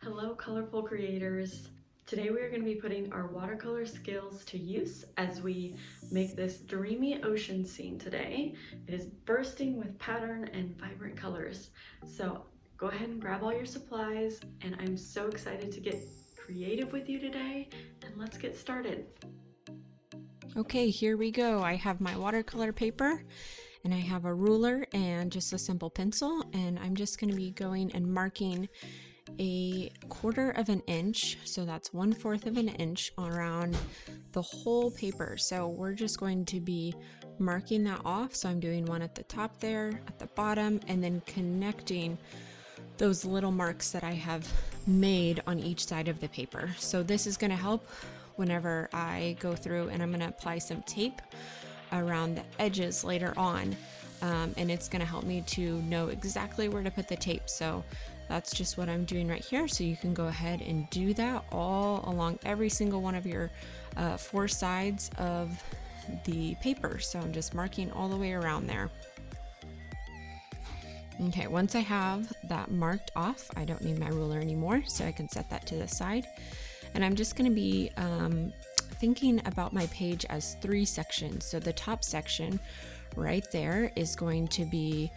Hello, colorful creators. Today we are going to be putting our watercolor skills to use as we make this dreamy ocean scene today. It is bursting with pattern and vibrant colors. So go ahead and grab all your supplies, and I'm so excited to get creative with you today, and let's get started. Okay, here we go. I have my watercolor paper and I have a ruler and just a simple pencil, and I'm just going to be going and marking a 1/4 of an inch, so that's 1/4 of an inch around the whole paper. So we're just going to be marking that off. So I'm doing one at the top there, at the bottom, and then connecting those little marks that I have made on each side of the paper. So this is going to help whenever I go through and I'm going to apply some tape around the edges later on, and it's going to help me to know exactly where to put the tape. So that's just what I'm doing right here. So you can go ahead and do that all along every single one of your 4 sides of the paper. So I'm just marking all the way around there. Okay, once I have that marked off, I don't need my ruler anymore, so I can set that to the side. And I'm just going to be thinking about my page as 3 sections. So the top section right there is going to be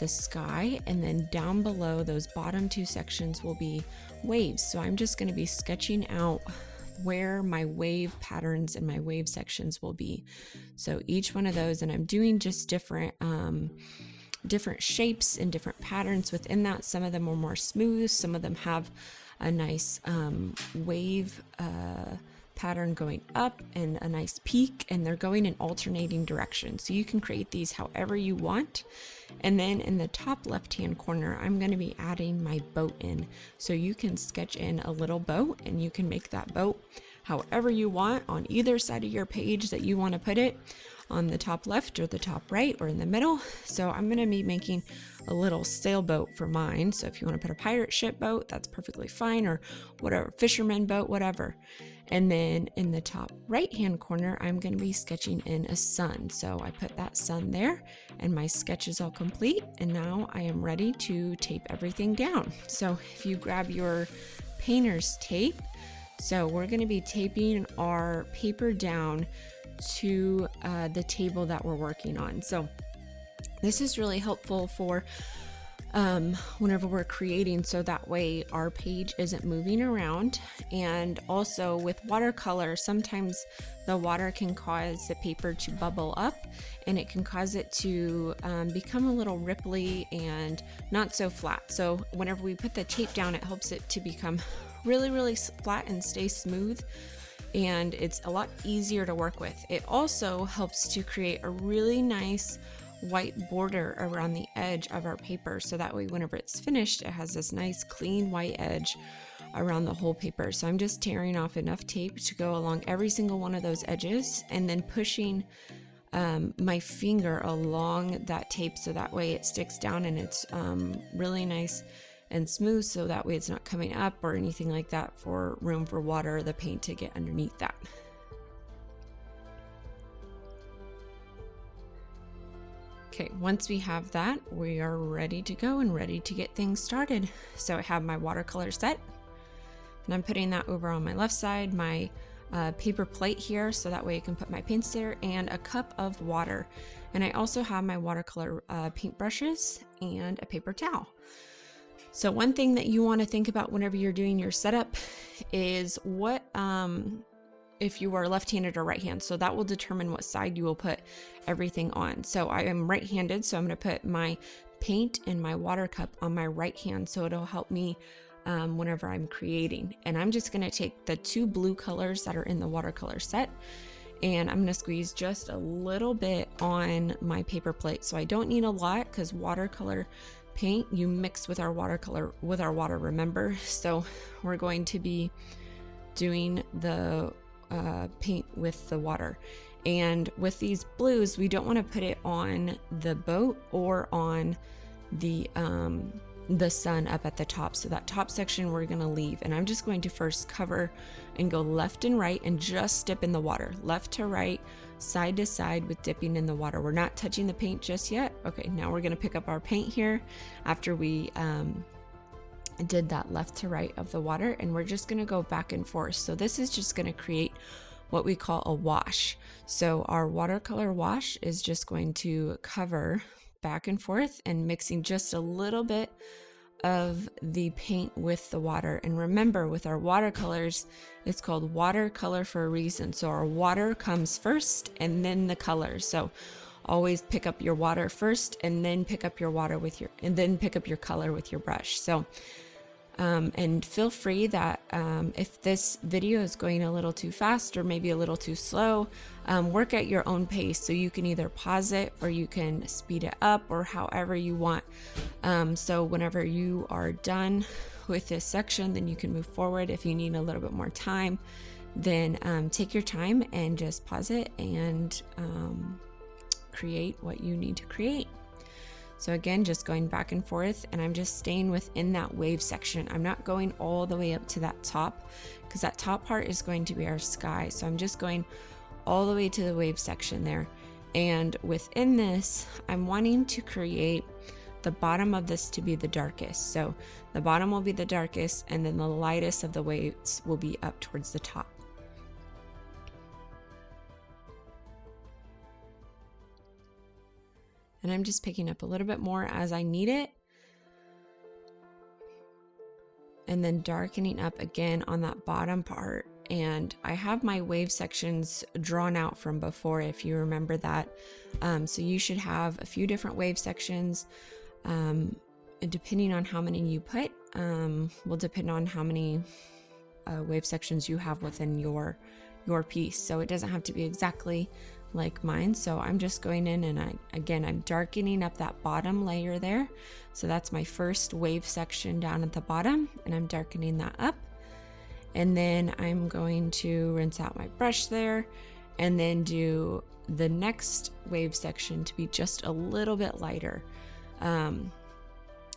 the sky, and then down below those bottom 2 sections will be waves. So I'm just going to be sketching out where my wave patterns and my wave sections will be. So each one of those, and I'm doing just different shapes and different patterns within that. Some of them are more smooth, some of them have a nice wave pattern going up and a nice peak, and they're going in alternating directions. So you can create these however you want. And then in the top left hand corner, I'm going to be adding my boat in. So you can sketch in a little boat, and you can make that boat however you want on either side of your page that you want to put it, on the top left or the top right or in the middle. So I'm going to be making a little sailboat for mine. So if you want to put a pirate ship boat, that's perfectly fine, or whatever, fisherman boat, whatever. And then in the top right hand corner, I'm going to be sketching in a sun. So I put that sun there, and my sketch is all complete. And now I am ready to tape everything down. So if you grab your painter's tape, so we're going to be taping our paper down to the table that we're working on. So this is really helpful for whenever we're creating, so that way our page isn't moving around. And also with watercolor, sometimes the water can cause the paper to bubble up, and it can cause it to become a little ripply and not so flat. So whenever we put the tape down, it helps it to become really flat and stay smooth, and it's a lot easier to work with. It also helps to create a really nice white border around the edge of our paper, so that way whenever it's finished, it has this nice clean white edge around the whole paper. So I'm just tearing off enough tape to go along every single one of those edges, and then pushing my finger along that tape, so that way it sticks down and it's really nice and smooth, so that way it's not coming up or anything like that, for room for water or the paint to get underneath that. Okay, once we have that, we are ready to go and ready to get things started. So I have my watercolor set, and I'm putting that over on my left side, my paper plate here, so that way I can put my paints there, and a cup of water. And I also have my watercolor paint brushes and a paper towel. So one thing that you want to think about whenever you're doing your setup is what if you are left-handed or right-handed. So that will determine what side you will put everything on. So I am right-handed, so I'm going to put my paint and my water cup on my right hand, so it'll help me whenever I'm creating. And I'm just going to take the 2 blue colors that are in the watercolor set, and I'm going to squeeze just a little bit on my paper plate. So I don't need a lot, because watercolor paint you mix with our watercolor with our water, remember. So we're going to be doing the paint with the water. And with these blues, we don't want to put it on the boat or on the sun up at the top. So that top section we're going to leave, and I'm just going to first cover and go left and right and just dip in the water, left to right, side to side with dipping in the water. We're not touching the paint just yet. Okay, now we're going to pick up our paint here after we did that left to right of the water, and we're just going to go back and forth. So this is just going to create what we call a wash. So our watercolor wash is just going to cover back and forth and mixing just a little bit of the paint with the water. And remember, with our watercolors, it's called watercolor for a reason. So our water comes first and then the color. So always pick up your water first and then pick up your water with your, and then pick up your color with your brush. So and feel free that if this video is going a little too fast or maybe a little too slow, work at your own pace. So you can either pause it or you can speed it up or however you want. So whenever you are done with this section, then you can move forward. If you need a little bit more time, then take your time and just pause it and create what you need to create. So again, just going back and forth, and I'm just staying within that wave section. I'm not going all the way up to that top, because that top part is going to be our sky. So I'm just going all the way to the wave section there. And within this, I'm wanting to create the bottom of this to be the darkest. So the bottom will be the darkest, and then the lightest of the waves will be up towards the top. And I'm just picking up a little bit more as I need it. And then darkening up again on that bottom part. And I have my wave sections drawn out from before, if you remember that. So you should have a few different wave sections. And depending on how many you put, will depend on how many wave sections you have within your piece. So it doesn't have to be exactly like mine. So I'm just going in and I'm darkening up that bottom layer there. So that's my first wave section down at the bottom, and I'm darkening that up. And then I'm going to rinse out my brush there and then do the next wave section to be just a little bit lighter. And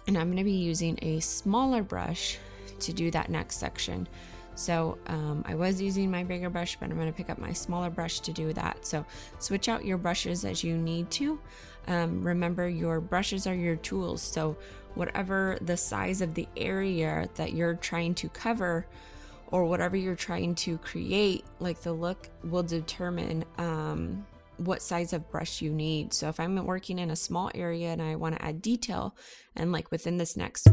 I'm going to be using a smaller brush to do that next section. So I was using my bigger brush, but I'm going to pick up my smaller brush to do that. So switch out your brushes as you need to. Remember, your brushes are your tools. So whatever the size of the area that you're trying to cover or whatever you're trying to create, like the look, will determine what size of brush you need. So if I'm working in a small area and I want to add detail, and like within this next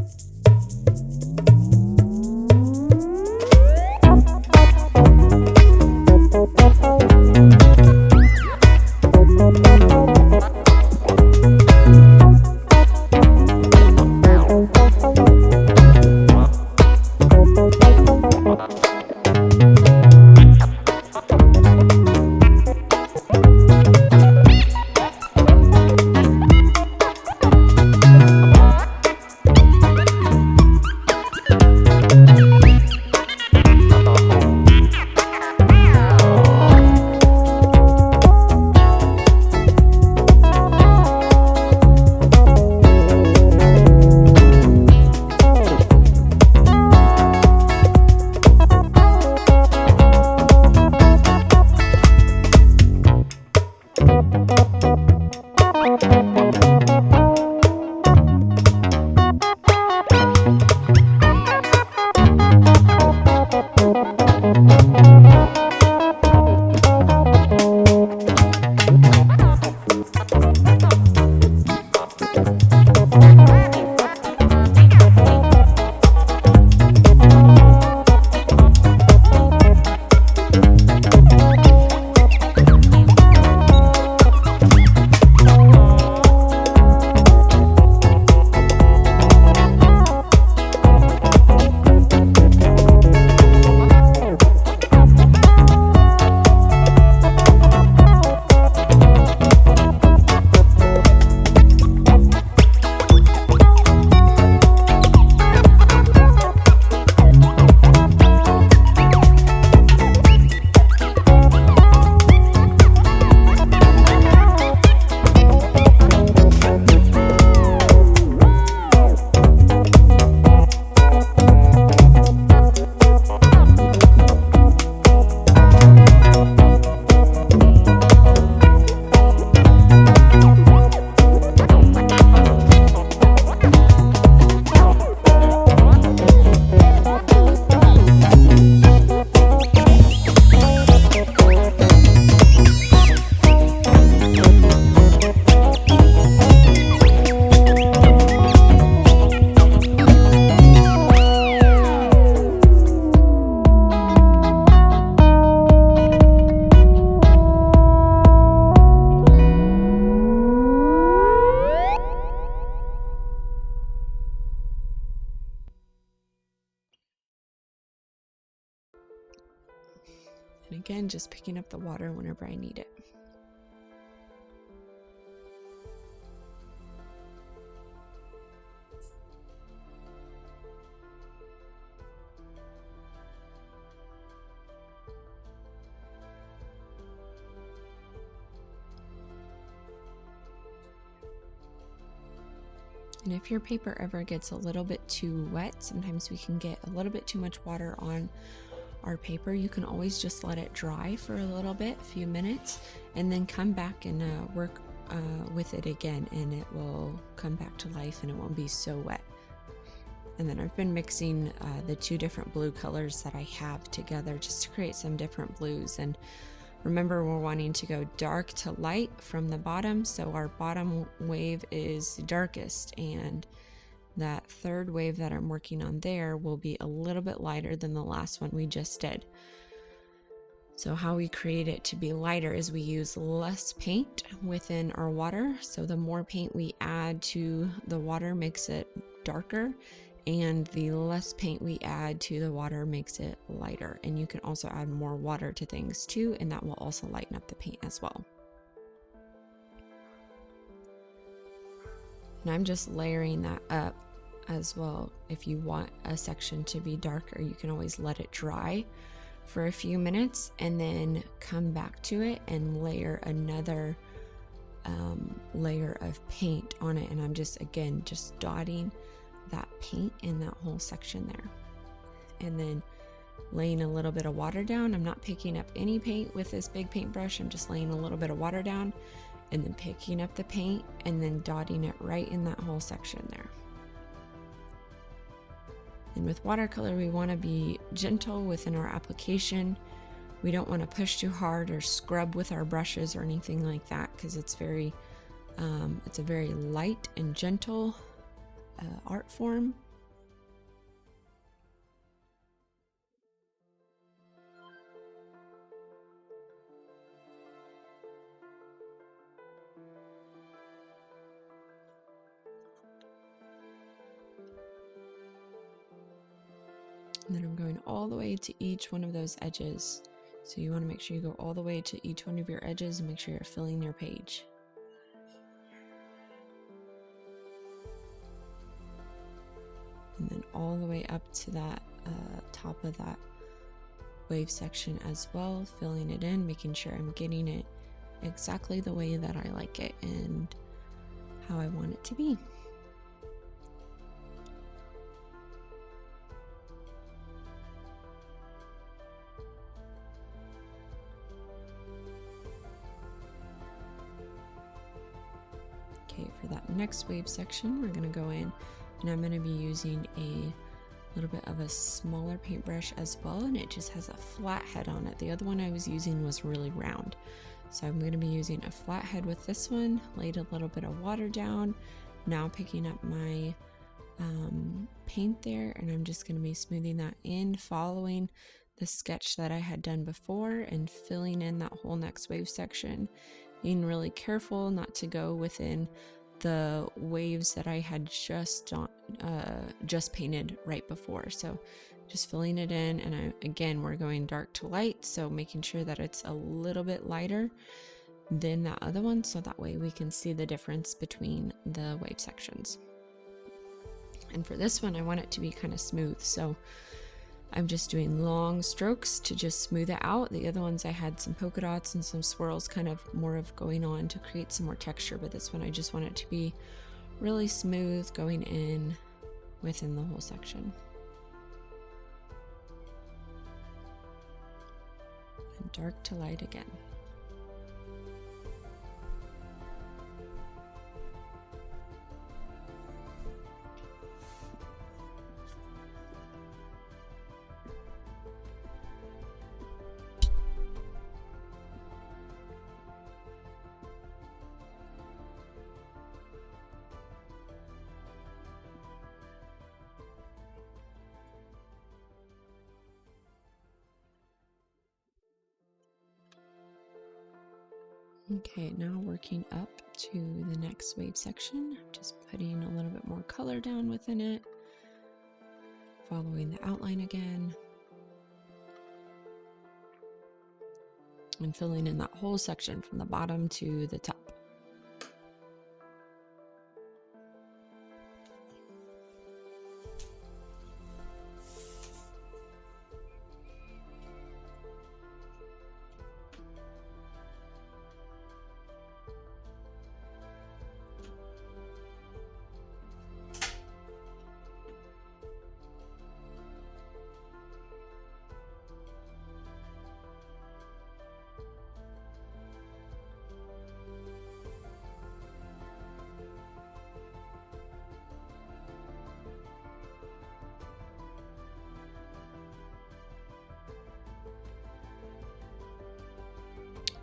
again, just picking up the water whenever I need it. And if your paper ever gets a little bit too wet, sometimes we can get a little bit too much water on our paper. You can always just let it dry for a little bit, a few minutes, and then come back and work with it again, and it will come back to life and it won't be so wet. And then I've been mixing the two different blue colors that I have together just to create some different blues. And remember, we're wanting to go dark to light from the bottom, so our bottom wave is darkest, and that third wave that I'm working on there will be a little bit lighter than the last one we just did. So how we create it to be lighter is we use less paint within our water. So the more paint we add to the water makes it darker, and the less paint we add to the water makes it lighter. And you can also add more water to things too, and that will also lighten up the paint as well. And I'm just layering that up as well. If you want a section to be darker, you can always let it dry for a few minutes and then come back to it and layer another layer of paint on it. And I'm just dotting that paint in that whole section there, and then laying a little bit of water down. I'm not picking up any paint with this big paintbrush. I'm just laying a little bit of water down and then picking up the paint and then dotting it right in that whole section there. And with watercolor, we want to be gentle within our application. We don't want to push too hard or scrub with our brushes or anything like that, because it's a very light and gentle art form. And then I'm going all the way to each one of those edges. So you want to make sure you go all the way to each one of your edges and make sure you're filling your page. And then all the way up to that top of that wave section as well, filling it in, making sure I'm getting it exactly the way that I like it and how I want it to be. Okay, for that next wave section, we're going to go in and I'm going to be using a little bit of a smaller paintbrush as well, and it just has a flat head on it. The other one I was using was really round, so I'm going to be using a flat head with this one. Laid a little bit of water down, now picking up my paint there, and I'm just going to be smoothing that in, following the sketch that I had done before and filling in that whole next wave section, being really careful not to go within the waves that I had just painted right before. So just filling it in, and again we're going dark to light, so making sure that it's a little bit lighter than that other one, so that way we can see the difference between the wave sections. And for this one I want it to be kind of smooth, so I'm just doing long strokes to just smooth it out. The other ones I had some polka dots and some swirls kind of more of going on to create some more texture, but this one I just want it to be really smooth going in within the whole section. And dark to light again. Okay, now working up to the next wave section, just putting a little bit more color down within it, following the outline again. and filling in that whole section from the bottom to the top.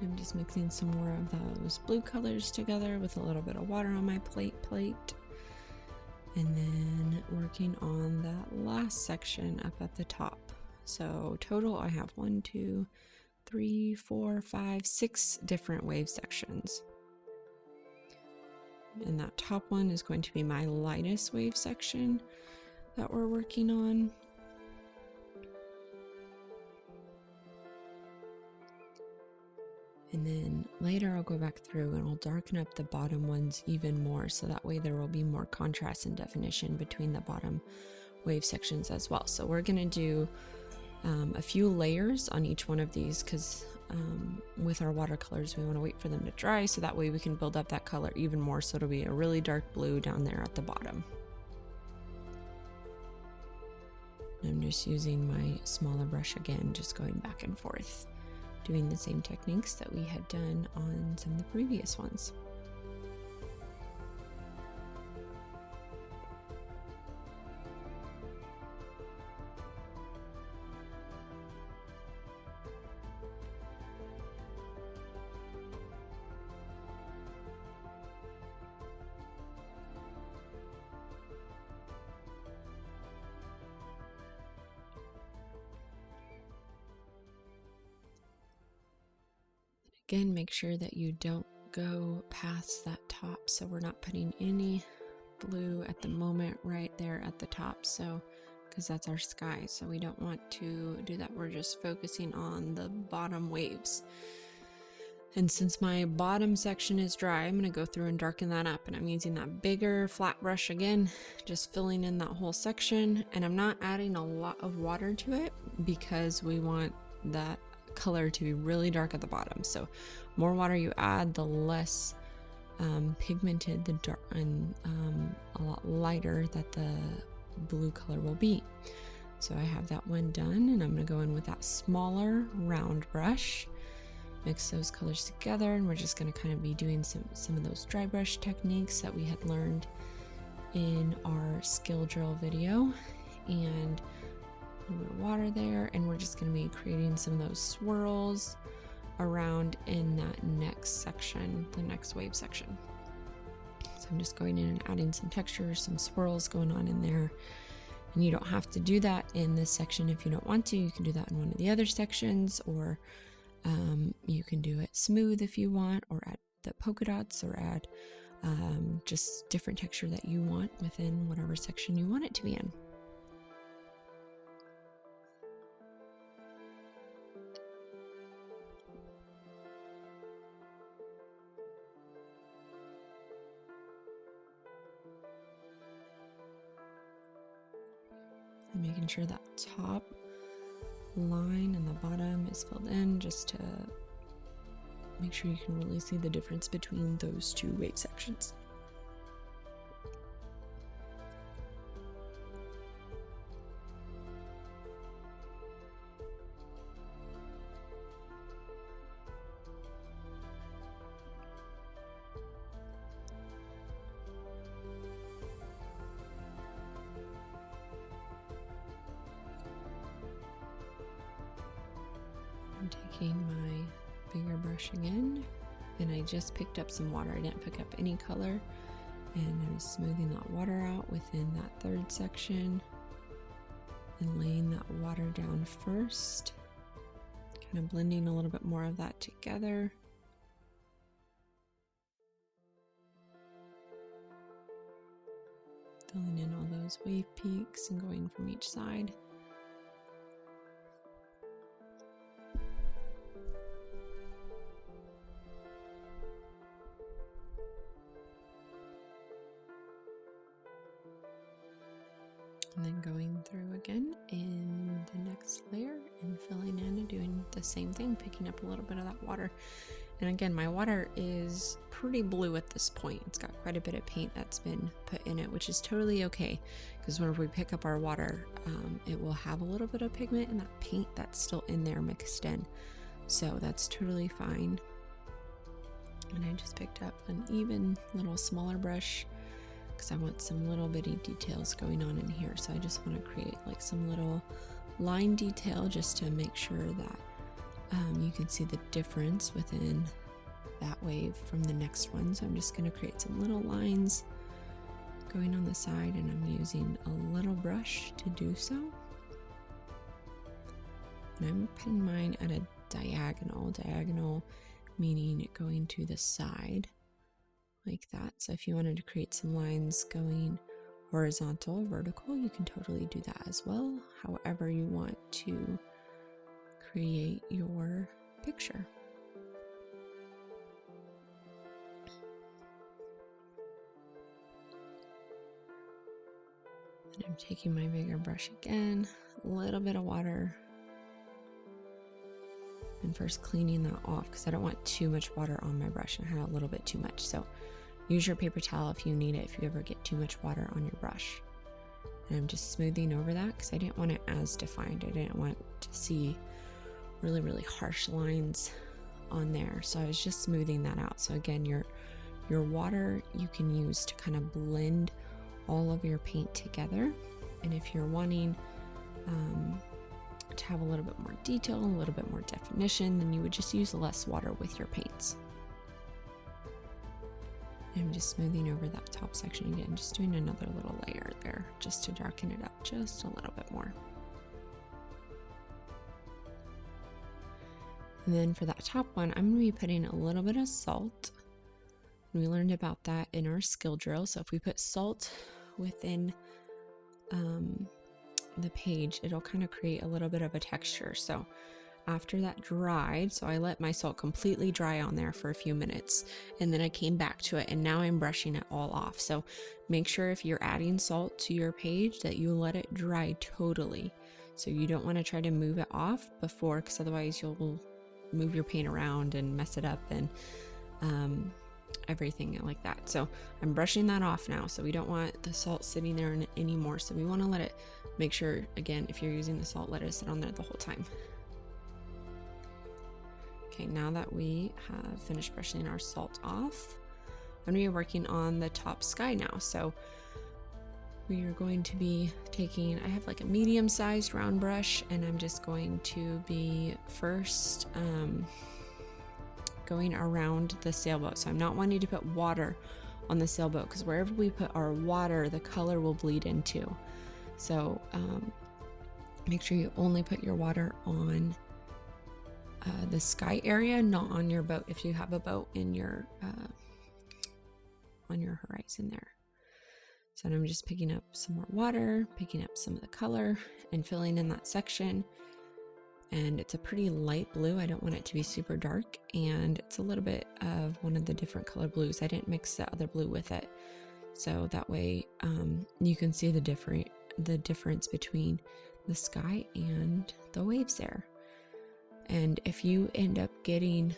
I'm just mixing some more of those blue colors together with a little bit of water on my plate. And then working on that last section up at the top. So total I have 1, 2, 3, 4, 5, 6 different wave sections. And that top one is going to be my lightest wave section that we're working on. And then later I'll go back through and I'll darken up the bottom ones even more, so that way there will be more contrast and definition between the bottom wave sections as well. So we're going to do a few layers on each one of these, because with our watercolors we want to wait for them to dry, so that way we can build up that color even more, so it'll be a really dark blue down there at the bottom. I'm just using my smaller brush again, just going back and forth, doing the same techniques that we had done on some of the previous ones. Again, make sure that you don't go past that top, so we're not putting any blue at the moment right there at the top, so because that's our sky, so we don't want to do that. We're just focusing on the bottom waves. And since my bottom section is dry, I'm going to go through and darken that up, and I'm using that bigger flat brush again, just filling in that whole section. And I'm not adding a lot of water to it because we want that color to be really dark at the bottom. So more water you add, the less pigmented the dark and a lot lighter that the blue color will be. So I have that one done, and I'm going to go in with that smaller round brush, mix those colors together, and we're just going to kind of be doing some of those dry brush techniques that we had learned in our skill drill video. And a little bit of water there, and we're just going to be creating some of those swirls around in that next section, the next wave section. So I'm just going in and adding some texture, some swirls going on in there. And you don't have to do that in this section if you don't want to. You can do that in one of the other sections, or you can do it smooth if you want, or add the polka dots, or add just different texture that you want within whatever section you want it to be in. And making sure that top line and the bottom is filled in, just to make sure you can really see the difference between those two wave sections. I'm taking my bigger brush again, and I just picked up some water. I didn't pick up any color, and I'm smoothing that water out within that third section and laying that water down first, kind of blending a little bit more of that together. Filling in all those wave peaks and going from each side. And then going through again in the next layer and filling in and doing the same thing, picking up a little bit of that water. And again, my water is pretty blue at this point. It's got quite a bit of paint that's been put in it, which is totally okay, because whenever we pick up our water, it will have a little bit of pigment and that paint that's still in there mixed in. So that's totally fine. And I just picked up an even little smaller brush because I want some little bitty details going on in here. So I just want to create like some little line detail just to make sure that you can see the difference within that wave from the next one. So I'm just going to create some little lines going on the side, and I'm using a little brush to do so. And I'm putting mine at a diagonal meaning it going to the side like that. So if you wanted to create some lines going horizontal or vertical, you can totally do that as well, however you want to create your picture. And I'm taking my bigger brush again, a little bit of water, and first cleaning that off because I don't want too much water on my brush, and I had a little bit too much. So use your paper towel if you need it, if you ever get too much water on your brush. And I'm just smoothing over that because I didn't want it as defined. I didn't want to see really, really harsh lines on there. So I was just smoothing that out. So again, your water you can use to kind of blend all of your paint together. And if you're wanting to have a little bit more detail, a little bit more definition, then you would just use less water with your paints. I'm just smoothing over that top section again, just doing another little layer there just to darken it up just a little bit more. And then for that top one, I'm going to be putting a little bit of salt. And we learned about that in our skill drill. So if we put salt within the page, it'll kind of create a little bit of a texture. So after that dried, so I let my salt completely dry on there for a few minutes, and then I came back to it, and now I'm brushing it all off. So make sure if you're adding salt to your page that you let it dry totally. So you don't want to try to move it off before, because otherwise you'll move your paint around and mess it up and everything like that. So I'm brushing that off now. So we don't want the salt sitting there anymore. So we want to let it, make sure, again, if you're using the salt, let it sit on there the whole time. Okay, now that we have finished brushing our salt off, I'm going to be working on the top sky now. So we are going to be taking, I have like a medium-sized round brush, and I'm just going to be first going around the sailboat. So I'm not wanting to put water on the sailboat, because wherever we put our water, the color will bleed into. So make sure you only put your water on the sky area, not on your boat if you have a boat in your on your horizon there. So I'm just picking up some more water, picking up some of the color and filling in that section. And it's a pretty light blue. I don't want it to be super dark, and it's a little bit of one of the different color blues. I didn't mix the other blue with it, so that way you can see the difference between the sky and the waves there. And if you end up getting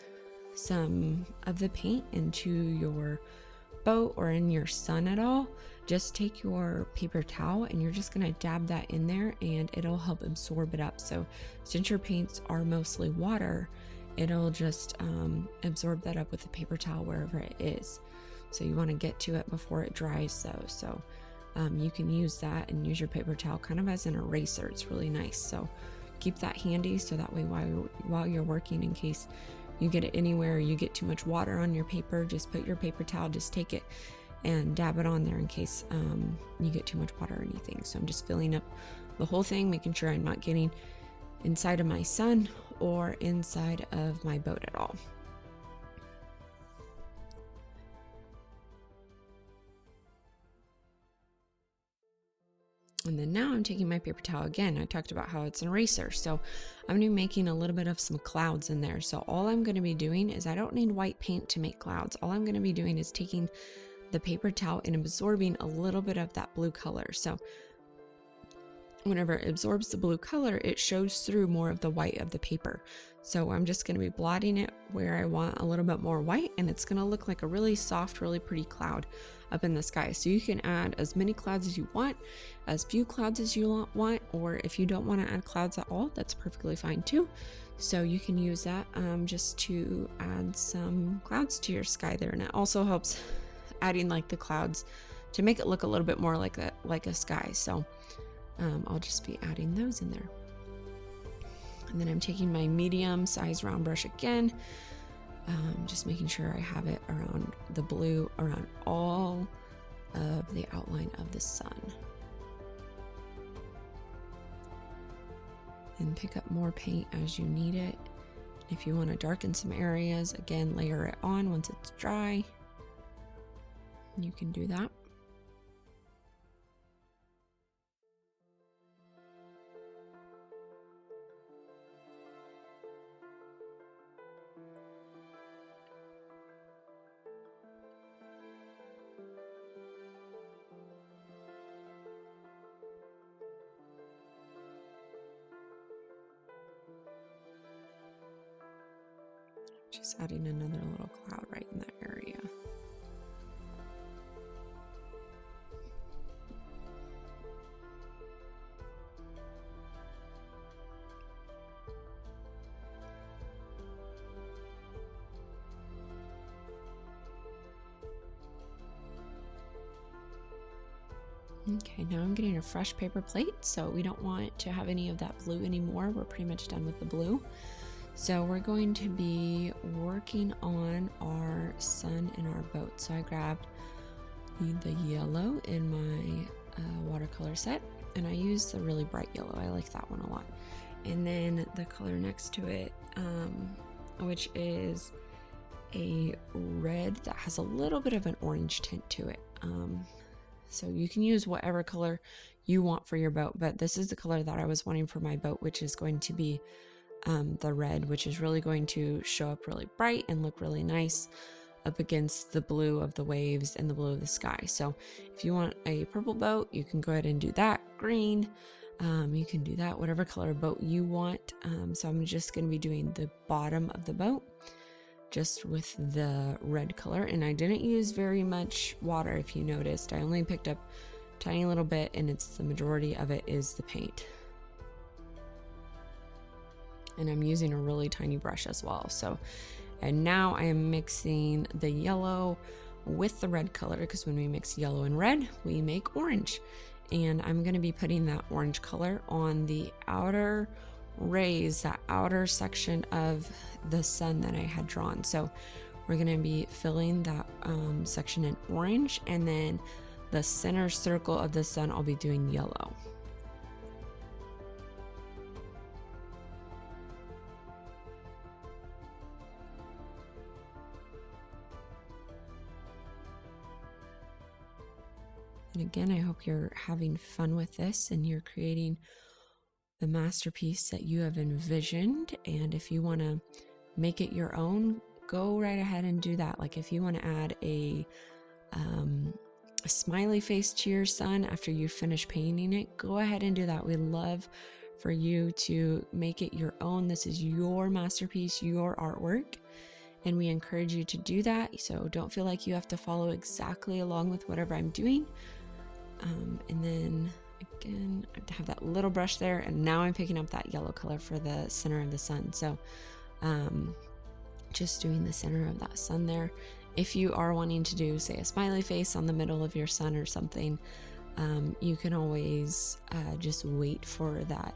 some of the paint into your boat or in your sun at all, just take your paper towel and you're just going to dab that in there, and it'll help absorb it up. So since your paints are mostly water, it'll just absorb that up with the paper towel wherever it is. So you want to get to it before it dries though. So you can use that and use your paper towel kind of as an eraser. It's really nice. So keep that handy, so that way while you're working, in case you get it anywhere, you get too much water on your paper, just put your paper towel, just take it and dab it on there in case you get too much water or anything. So I'm just filling up the whole thing, making sure I'm not getting inside of my sun or inside of my boat at all. And then now I'm taking my paper towel again. I talked about how it's an eraser. So I'm going to be making a little bit of some clouds in there. So all I'm going to be doing is, I don't need white paint to make clouds. All I'm going to be doing is taking the paper towel and absorbing a little bit of that blue color. So whenever it absorbs the blue color, it shows through more of the white of the paper. So I'm just going to be blotting it where I want a little bit more white, and it's going to look like a really soft, really pretty cloud up in the sky. So you can add as many clouds as you want, as few clouds as you want, or if you don't want to add clouds at all, that's perfectly fine too. So you can use that just to add some clouds to your sky there. And it also helps adding like the clouds to make it look a little bit more like a sky. So I'll just be adding those in there. And then I'm taking my medium size round brush again, just making sure I have it around the blue, around all of the outline of the sun. And pick up more paint as you need it. If you want to darken some areas, again, layer it on once it's dry. You can do that. Just adding another little cloud right in that area. Okay, now I'm getting a fresh paper plate, so we don't want to have any of that blue anymore. We're pretty much done with the blue. So we're going to be working on our sun and our boat. So I grabbed the yellow in my watercolor set, and I used the really bright yellow. I like that one a lot. And then the color next to it, which is a red that has a little bit of an orange tint to it. So you can use whatever color you want for your boat, but this is the color that I was wanting for my boat, which is going to be the red, which is really going to show up really bright and look really nice up against the blue of the waves and the blue of the sky. So if you want a purple boat, you can go ahead and do that. Green, you can do that, whatever color boat you want. So I'm just going to be doing the bottom of the boat just with the red color, and I didn't use very much water. If you noticed, I only picked up a tiny little bit, and it's the majority of it is the paint. And I'm using a really tiny brush as well. So, and now I am mixing the yellow with the red color, because when we mix yellow and red, we make orange. And I'm going to be putting that orange color on the outer rays, that outer section of the sun that I had drawn. So we're going to be filling that section in orange, and then the center circle of the sun I'll be doing yellow. And again, I hope you're having fun with this and you're creating the masterpiece that you have envisioned. And if you want to make it your own, go right ahead and do that. Like if you want to add a smiley face to your sun after you finish painting it, go ahead and do that. We'd love for you to make it your own. This is your masterpiece, your artwork, and we encourage you to do that. So don't feel like you have to follow exactly along with whatever I'm doing. And then again, I have that little brush there, and now I'm picking up that yellow color for the center of the sun. So just doing the center of that sun there. If you are wanting to do, say, a smiley face on the middle of your sun or something, you can always just wait for that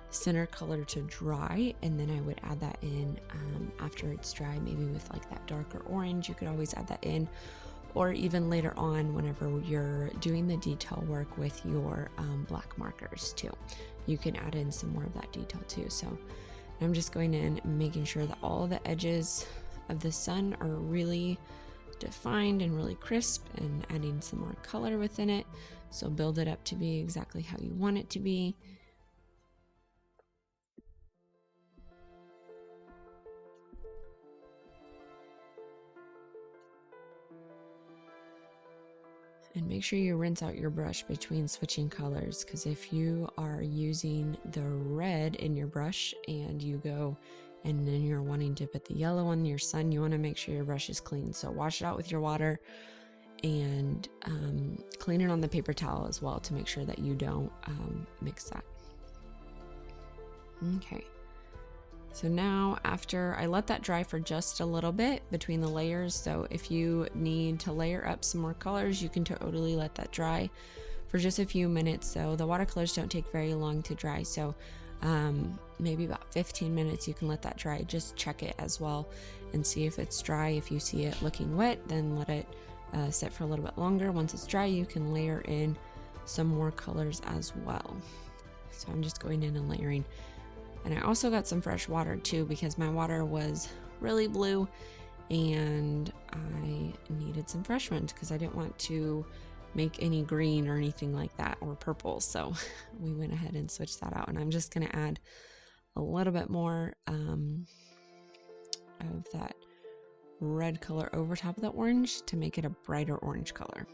center color to dry, and then I would add that in after it's dry, maybe with like that darker orange. You could always add that in, or even later on whenever you're doing the detail work with your black markers too. You can add in some more of that detail too. So I'm just going in and making sure that all the edges of the sun are really defined and really crisp, and adding some more color within it. So build it up to be exactly how you want it to be. And make sure you rinse out your brush between switching colors, because if you are using the red in your brush and you go and then you're wanting to put the yellow on your sun, you want to make sure your brush is clean. So wash it out with your water and clean it on the paper towel as well to make sure that you don't mix that. Okay. So now after I let that dry for just a little bit between the layers, so if you need to layer up some more colors, you can totally let that dry for just a few minutes. So the watercolors don't take very long to dry. So maybe about 15 minutes you can let that dry. Just check it as well and see if it's dry. If you see it looking wet, then let it sit for a little bit longer. Once it's dry, you can layer in some more colors as well. So I'm just going in and layering. And I also got some fresh water too, because my water was really blue and I needed some fresh ones because I didn't want to make any green or anything like that, or purple. So we went ahead and switched that out. And I'm just going to add a little bit more of that red color over top of the orange to make it a brighter orange color.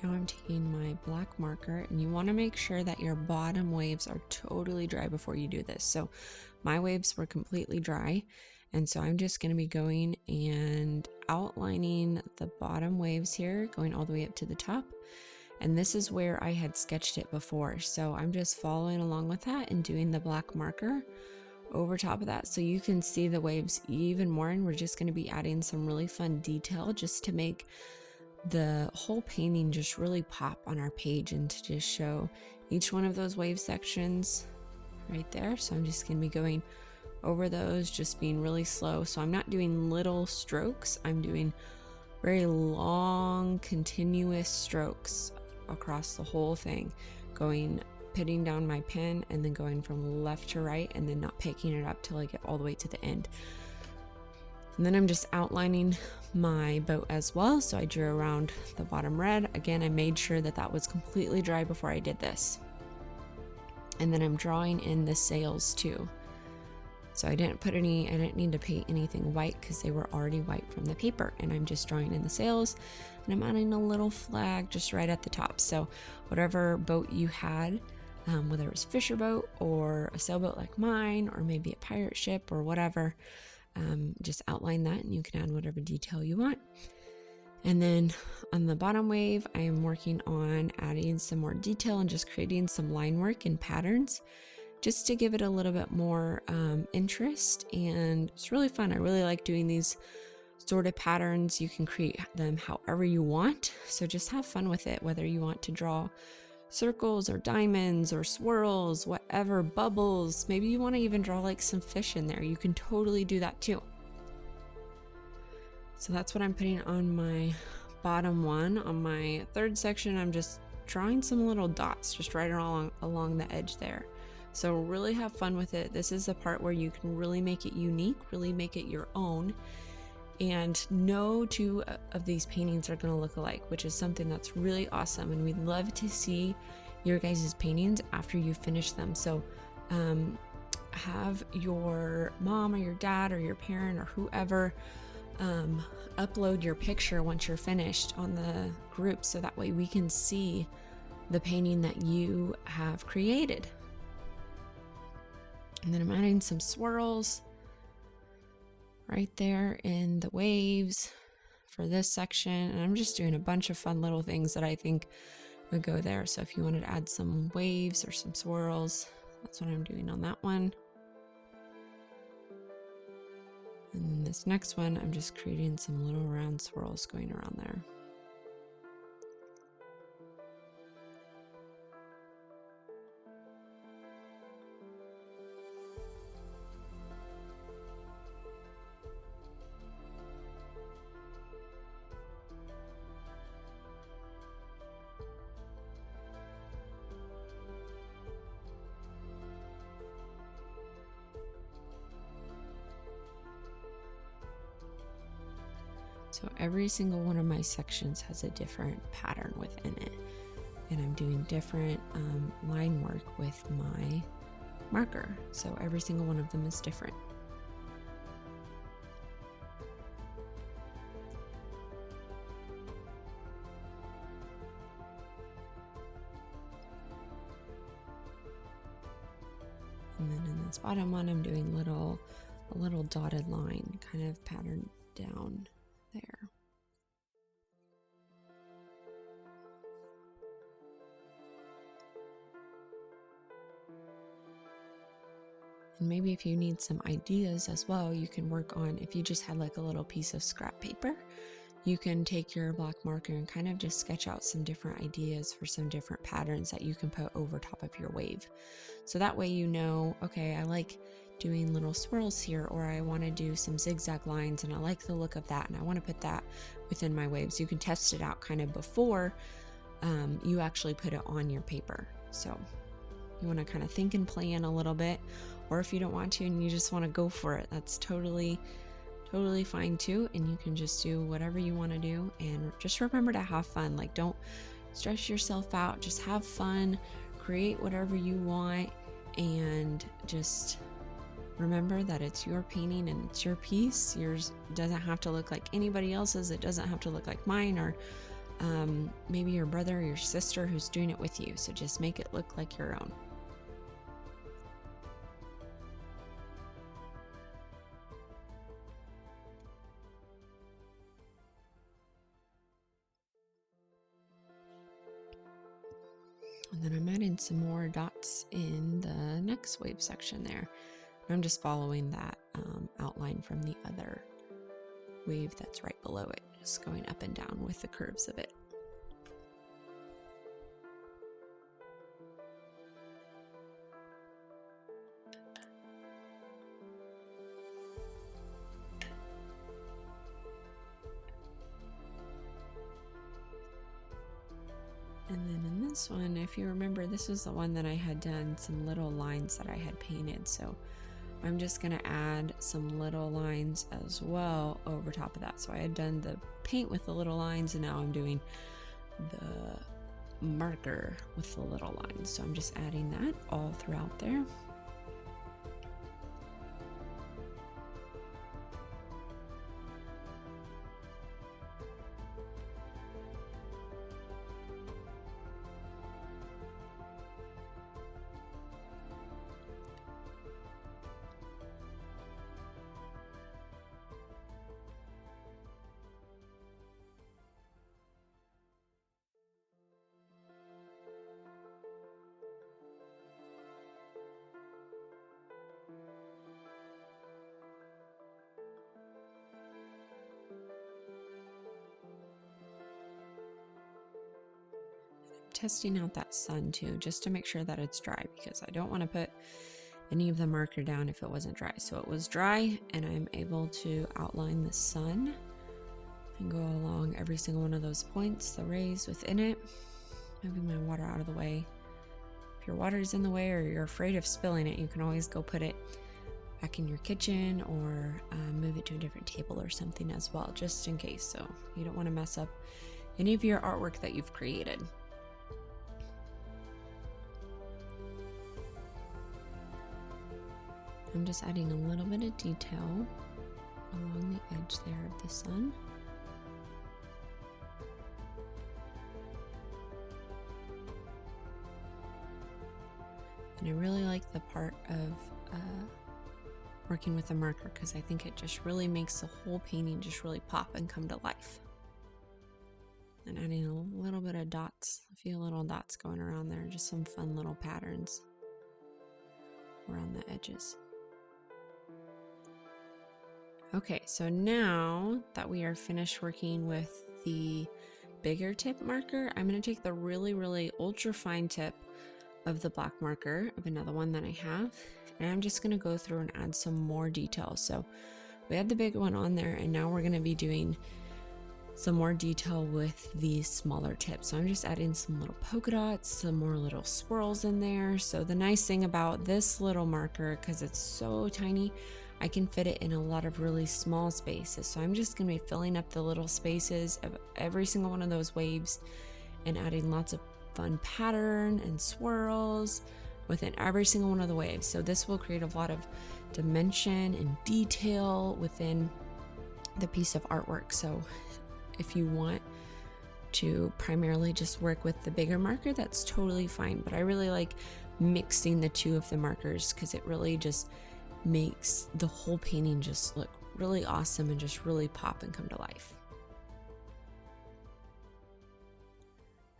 Now I'm taking my black marker, and you want to make sure that your bottom waves are totally dry before you do this. So my waves were completely dry, and so I'm just going to be going and outlining the bottom waves here, going all the way up to the top. And this is where I had sketched it before. So I'm just following along with that and doing the black marker over top of that so you can see the waves even more. And we're just going to be adding some really fun detail just to make the whole painting just really pop on our page and to just show each one of those wave sections right there. So I'm just going to be going over those, just being really slow. So I'm not doing little strokes. I'm doing very long, continuous strokes across the whole thing, putting down my pen and then going from left to right and then not picking it up till I get all the way to the end. And then I'm just outlining my boat as well. So I drew around the bottom red. Again, I made sure that that was completely dry before I did this. And then I'm drawing in the sails too. So I didn't need to paint anything white because they were already white from the paper. And I'm just drawing in the sails, and I'm adding a little flag just right at the top. So whatever boat you had, whether it was a fisher boat or a sailboat like mine, or maybe a pirate ship or whatever, just outline that and you can add whatever detail you want. And then on the bottom wave, I am working on adding some more detail and just creating some line work and patterns just to give it a little bit more interest. And it's really fun. I really like doing these sort of patterns. You can create them however you want. So just have fun with it, whether you want to draw circles or diamonds or swirls, whatever, bubbles. Maybe you want to even draw like some fish in there. You can totally do that too. So that's what I'm putting on my bottom one. On my third section, I'm just drawing some little dots just right along the edge there. So really have fun with it. This is the part where you can really make it unique, really make it your own. And no two of these paintings are going to look alike, which is something that's really awesome. And we'd love to see your guys' paintings after you finish them. So have your mom or your dad or your parent or whoever upload your picture once you're finished on the group, so that way we can see the painting that you have created. And then I'm adding some swirls right there in the waves for this section. And I'm just doing a bunch of fun little things that I think would go there. So if you wanted to add some waves or some swirls, that's what I'm doing on that one. And then this next one, I'm just creating some little round swirls going around there. So every single one of my sections has a different pattern within it. And I'm doing different line work with my marker. So every single one of them is different. And then in this bottom one, I'm doing a little dotted line kind of pattern down there. And maybe if you need some ideas as well, you can work on, if you just had like a little piece of scrap paper, you can take your black marker and kind of just sketch out some different ideas for some different patterns that you can put over top of your wave. So that way you know, okay, I like doing little swirls here, or I want to do some zigzag lines and I like the look of that and I want to put that within my waves. You can test it out kind of before you actually put it on your paper. So you want to kind of think and plan a little bit, or if you don't want to and you just want to go for it, that's totally fine too. And you can just do whatever you want to do, and just remember to have fun. Like, don't stress yourself out, just have fun, create whatever you want, and just remember that it's your painting and it's your piece. Yours doesn't have to look like anybody else's. It doesn't have to look like mine, or maybe your brother or your sister who's doing it with you. So just make it look like your own. And then I'm adding some more dots in the next wave section there. And I'm just following that outline from the other wave that's right below it, just going up and down with the curves of it. And then in this one, if you remember, this was the one that I had done some little lines that I had painted. So I'm just going to add some little lines as well over top of that. So I had done the paint with the little lines, and now I'm doing the marker with the little lines. So I'm just adding that all throughout there. Testing out that sun too, just to make sure that it's dry, because I don't want to put any of the marker down if it wasn't dry. So it was dry, and I'm able to outline the sun and go along every single one of those points, the rays within it. Moving my water out of the way. If your water is in the way or you're afraid of spilling it, you can always go put it back in your kitchen, or move it to a different table or something as well, just in case. So you don't want to mess up any of your artwork that you've created. I'm just adding a little bit of detail along the edge there of the sun. And I really like the part of working with a marker, because I think it just really makes the whole painting just really pop and come to life. and adding a little bit of dots, a few little dots going around there, just some fun little patterns around the edges. Okay, so now that we are finished working with the bigger tip marker, I'm going to take the really ultra fine tip of the black marker, of another one that I have, and I'm just going to go through and add some more details. So we had the big one on there, and now we're going to be doing some more detail with the smaller tips. So I'm just adding some little polka dots, some more little swirls in there. So the nice thing about this little marker, because it's so tiny, I can fit it in a lot of really small spaces. So I'm just going to be filling up the little spaces of every single one of those waves and adding lots of fun pattern and swirls within every single one of the waves. So this will create a lot of dimension and detail within the piece of artwork. So if you want to primarily just work with the bigger marker, that's totally fine. But I really like mixing the two of the markers because it really just makes the whole painting just look really awesome and just really pop and come to life.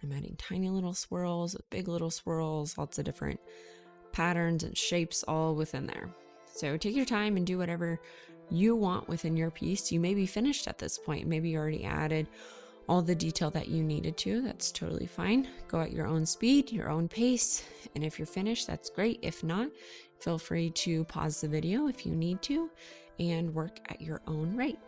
I'm adding tiny little swirls, big little swirls, lots of different patterns and shapes all within there. So take your time and do whatever you want within your piece. You may be finished at this point. Maybe you already added all the detail that you needed to. That's totally fine. Go at your own speed, your own pace. And if you're finished, that's great. If not, feel free to pause the video if you need to and work at your own rate.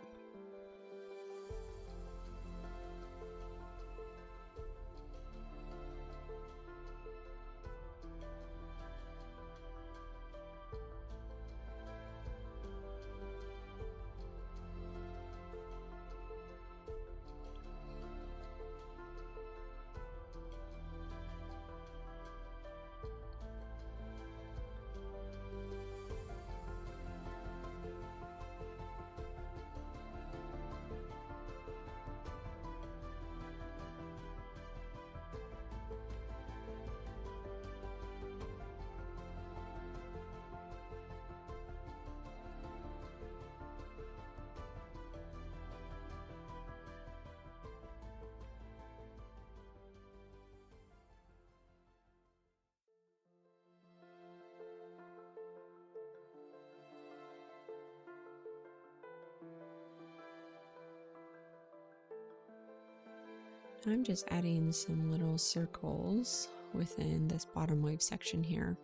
I'm just adding some little circles within this bottom wave section here.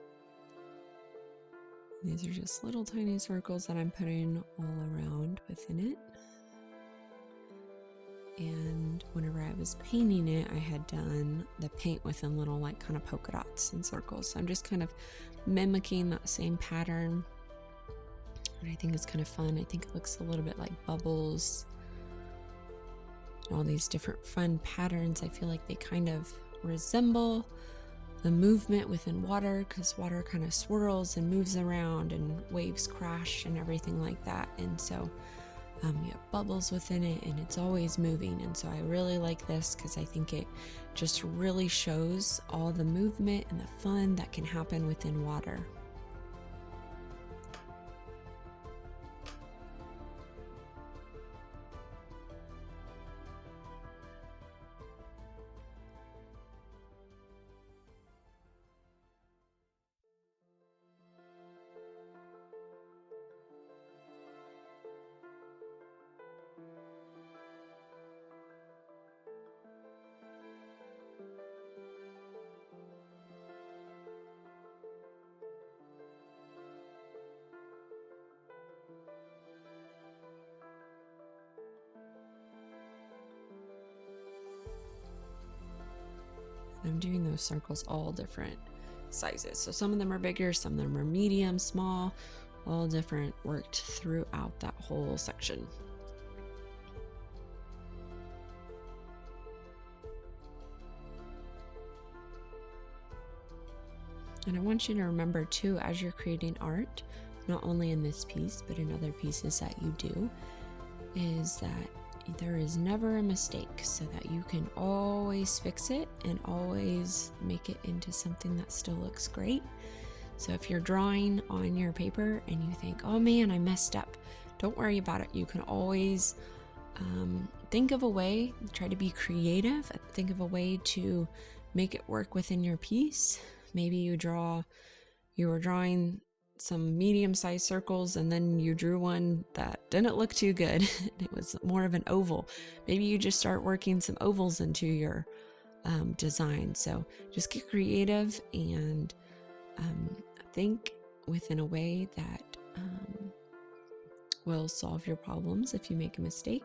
These are just little tiny circles that I'm putting all around within it. And whenever I was painting it, I had done the paint within little like kind of polka dots and circles. So I'm just kind of mimicking that same pattern. And I think it's kind of fun. I think it looks a little bit like bubbles. All these different fun patterns. I feel like they kind of resemble the movement within water, because water kind of swirls and moves around and waves crash and everything like that. And so you have bubbles within it and it's always moving. And so I really like this because I think it just really shows all the movement and the fun that can happen within water. I'm doing those circles all different sizes. So some of them are bigger, some of them are medium, small, all different, worked throughout that whole section. And I want you to remember too, as you're creating art, not only in this piece, but in other pieces that you do, is that there is never a mistake, so that you can always fix it and always make it into something that still looks great. So if you're drawing on your paper and you think, oh man, I messed up, don't worry about it. You can always think of a way, try to be creative, think of a way to make it work within your piece. Maybe you were drawing some medium-sized circles and then you drew one that didn't look too good. It was more of an oval. Maybe you just start working some ovals into your design. So just get creative and think within a way that will solve your problems if you make a mistake.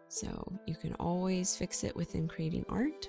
So you can always fix it within creating art.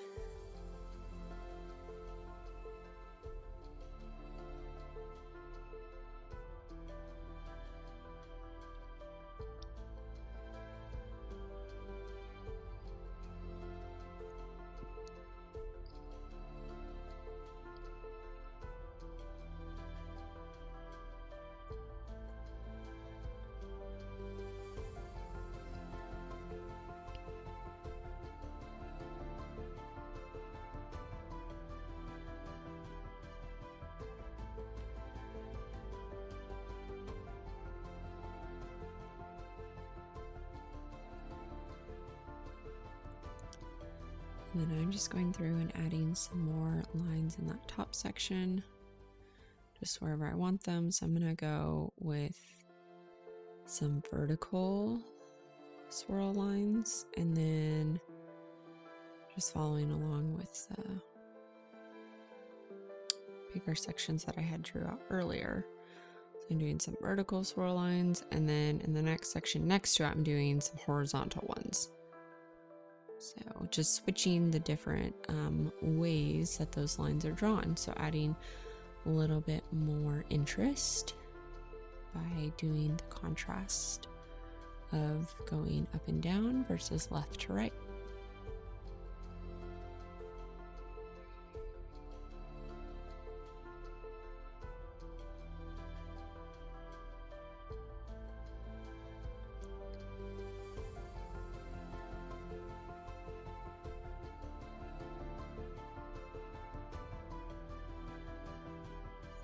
And then I'm just going through and adding some more lines in that top section, just wherever I want them. So I'm going to go with some vertical swirl lines and then just following along with the bigger sections that I had drew out earlier. So I'm doing some vertical swirl lines, and then in the next section next to it, I'm doing some horizontal ones. So just switching the different ways that those lines are drawn. So adding a little bit more interest by doing the contrast of going up and down versus left to right.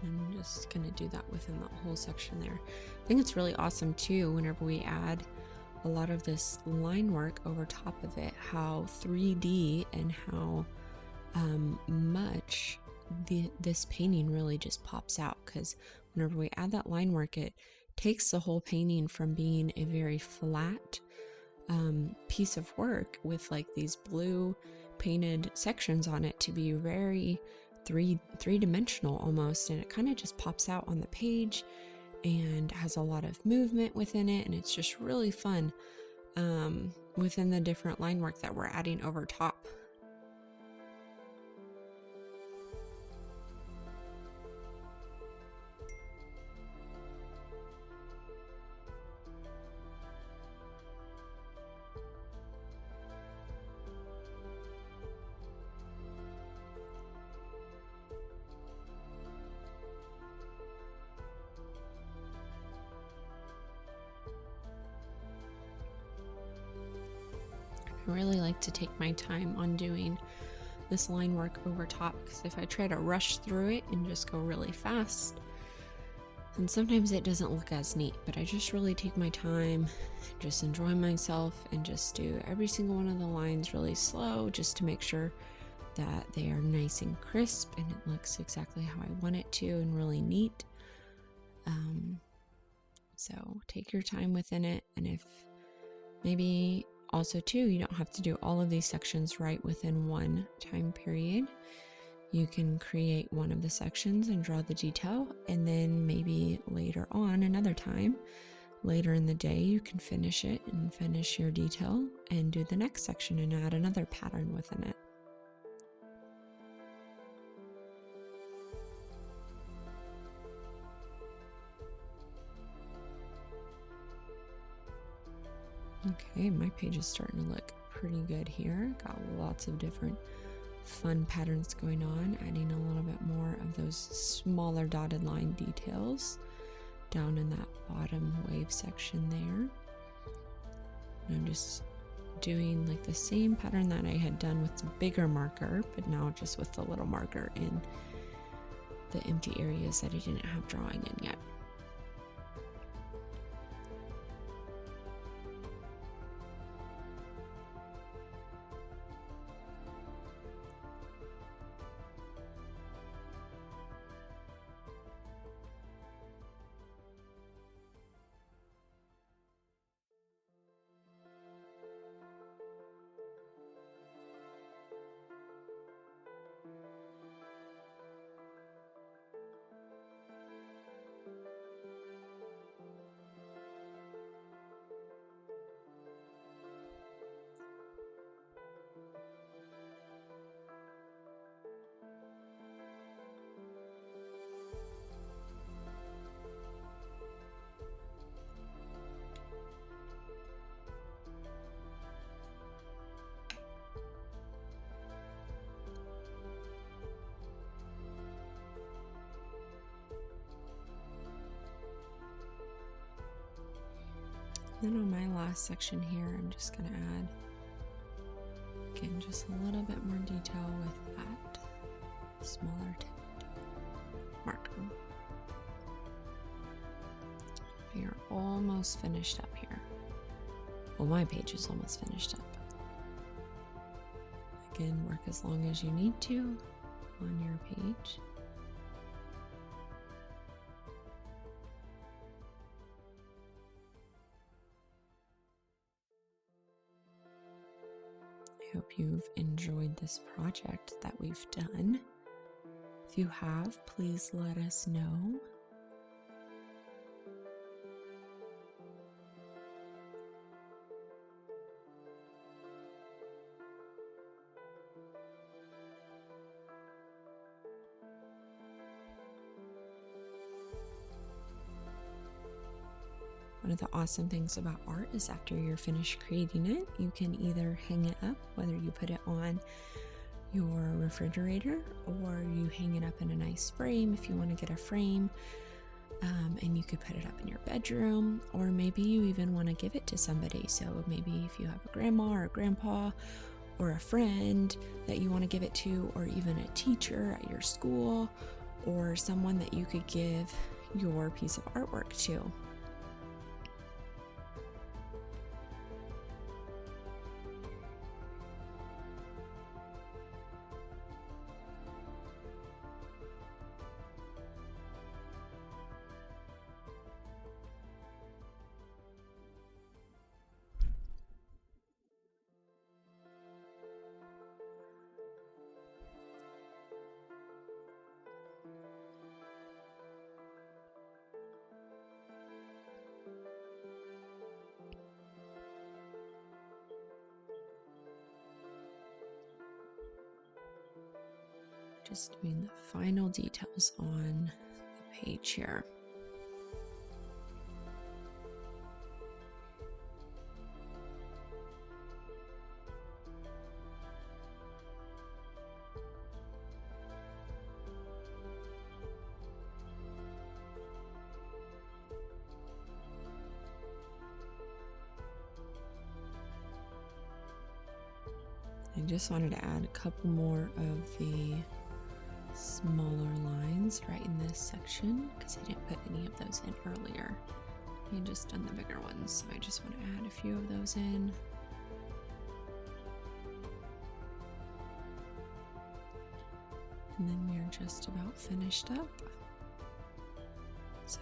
I'm just going to do that within that whole section there. I think it's really awesome too whenever we add a lot of this line work over top of it, how 3D and how much this painting really just pops out, because whenever we add that line work, it takes the whole painting from being a very flat piece of work with like these blue painted sections on it to be very three-dimensional almost, and it kind of just pops out on the page and has a lot of movement within it, and it's just really fun within the different line work that we're adding over top. I really like to take my time on doing this line work over top, because if I try to rush through it and just go really fast, then sometimes it doesn't look as neat. But I just really take my time, just enjoy myself, and just do every single one of the lines really slow, just to make sure that they are nice and crisp and it looks exactly how I want it to, and really neat. So take your time within it, and if maybe also too, you don't have to do all of these sections right within one time period. You can create one of the sections and draw the detail, and then maybe later on, another time, later in the day, you can finish it and finish your detail and do the next section and add another pattern within it. Okay, my page is starting to look pretty good here. Got lots of different fun patterns going on, adding a little bit more of those smaller dotted line details down in that bottom wave section there. And I'm just doing like the same pattern that I had done with the bigger marker, but now just with the little marker in the empty areas that I didn't have drawing in yet. Then on my last section here, I'm just going to add, again, just a little bit more detail with that smaller tipped marker. We are almost finished up here. Well, my page is almost finished up. Again, work as long as you need to on your page. I hope you've enjoyed this project that we've done. If you have, please let us know. One of the awesome things about art is after you're finished creating it, you can either hang it up, whether you put it on your refrigerator or you hang it up in a nice frame if you want to get a frame, and you could put it up in your bedroom, or maybe you even want to give it to somebody. So maybe if you have a grandma or a grandpa or a friend that you want to give it to, or even a teacher at your school, or someone that you could give your piece of artwork to. Just doing the final details on the page here. I just wanted to add a couple more of the smaller lines right in this section because I didn't put any of those in earlier. I just done the bigger ones, so I just want to add a few of those in. And then we are just about finished up. So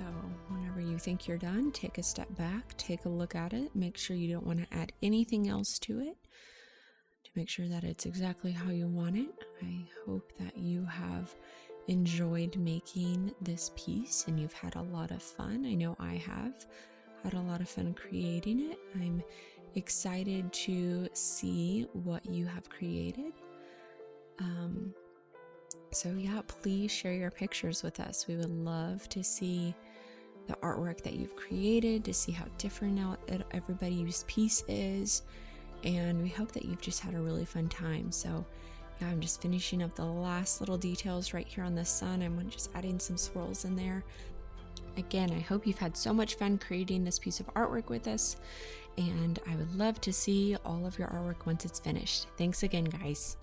whenever you think you're done, take a step back, take a look at it, make sure you don't want to add anything else to it, to make sure that it's exactly how you want it. I hope that you have enjoyed making this piece and you've had a lot of fun. I know I have had a lot of fun creating it. I'm excited to see what you have created. So yeah, please share your pictures with us. We would love to see the artwork that you've created, to see how different now everybody's piece is. And we hope that you've just had a really fun time. So yeah, I'm just finishing up the last little details right here on the sun. I'm just adding some swirls in there. Again, I hope you've had so much fun creating this piece of artwork with us. And I would love to see all of your artwork once it's finished. Thanks again, guys.